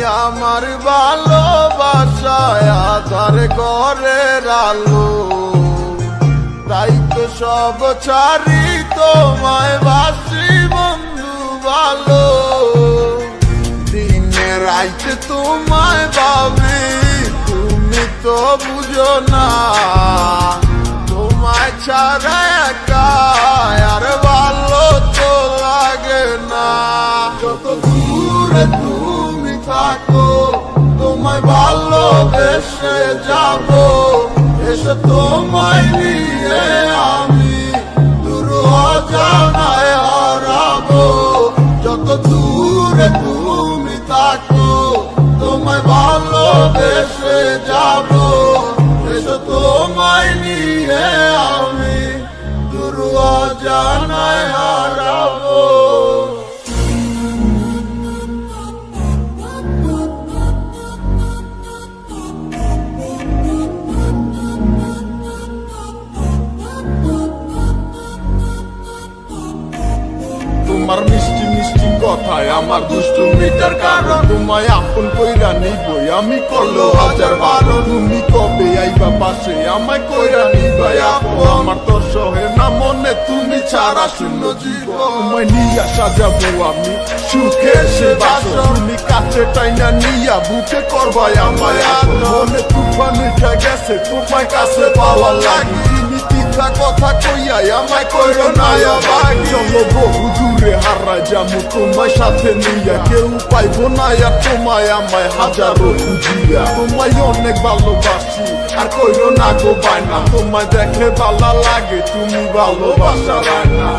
আমার ভালোবাসায় আধার ঘরের আলো, তাই তো সব ছাড়ি তোমায় বাসি বন্ধু ভালো। দিনে রাইতে তোমায় ভাবি, তুমি তো বুঝো না, তোমায় ছাড়া একা আর ভালো তো লাগে না। যত দূরে তুমি থাকো তোমায় ভালোবেসে যাবো, এসে তোমায় নিয়ে আমি দূর অজানায় হারাবো। যত দূরে তুমি থাকো তোমায় ভালোবেসে যাবো, এসে তোমায় নিয়ে আমি দূর অজানায় হারাবো। তোমার মিষ্টি মিষ্টি কথায় আমার দুষ্টুমিটার কারণ, তোমায় আপন কইরা নিবই আমি করলো হাজার বারণ। তুমি কবে আইবা পাশে আমায় কইরা নিবাই আপন, আমার তো সহে না মনে তুমি ছাড়া শূন্য জীবন। তোমায় নিয়া সাজাবো আমি সুখে সে বাসর, তুমি কাছে টাইনা নিয়া বুকে করবাই আমায় আপন। মনে তুফান উঠে গেছে তোমায় কাছে পাওয়া লাগে, কথা কইয়াই আমায় কইরো না অবাক। চলো বহু দূরে হারাই যাবো তোমায় সাথে নিয়া, কেউ পাইবো না আর তোমায় আমায় হাজারো খুঁজিয়া। তোমায় অনেক ভালোবাসি আর কইরো না গো বায়না, তোমায় দেখলে ভালো লাগে তুমি ভালোবাসা রায়না।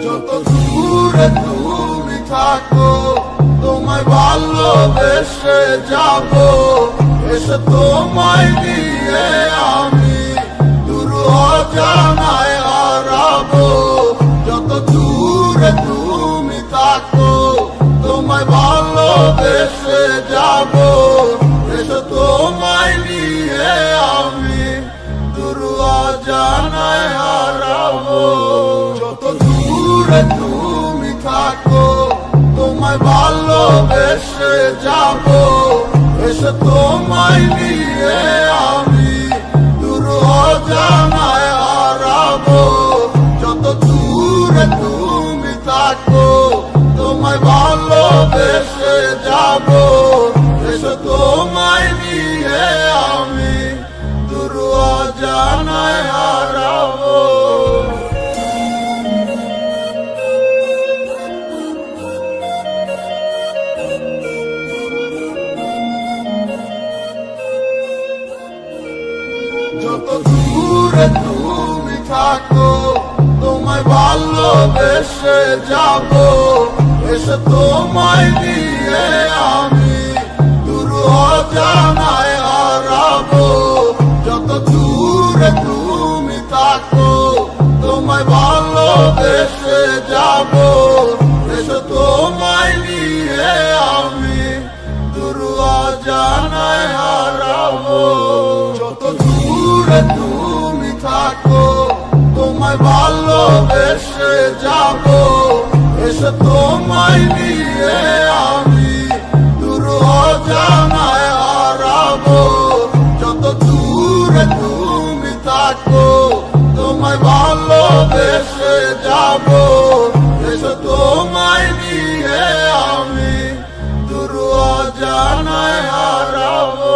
যত দূরে তুমি থাকো তোমায় ভালোবেসে যাবো, এসে তোমায় নিয়ে আমি দূর অজানায় হারাবো। যত দূরে তুমি থাকো তোমায় ভালোবেসে যাবো, এসে তোমায় নিয়ে আমি দূর অজানায় হারাবো। যত দূরে তুমি থাকো তোমায় ভালোবেসে যাবো, এসে তোমায় নিয়ে আমি দূর অজানায় হারাবো। যত দূরে তুমি থাকো তোমায় ভালোবেসে যাবো, এসে তোমায় নিয়ে আমি দূর অজানায় হারাবো। যত দূরে তুমি থাকো তোমায় ভালোবেসে যাবো, এসে তোমায় নিয়ে আমি দূর অজানায় হারাবো। যত দূরে তুমি থাকো তোমায় ভালোবেসে যাবো, এসে তোমায় নিয়ে আমি দূর অজানায় হারাবো। যত দূরে তুমি থাকো তোমায় ভালোবেসে যাবো, এসে তোমায় নিয়ে আমি দূর অজানায় হারাবো। যত দূরে তুমি থাকো তোমায় ভালোবেসে যাবো, এসে তোমায় নিয়ে আমি দূর অজানায় হারাবো।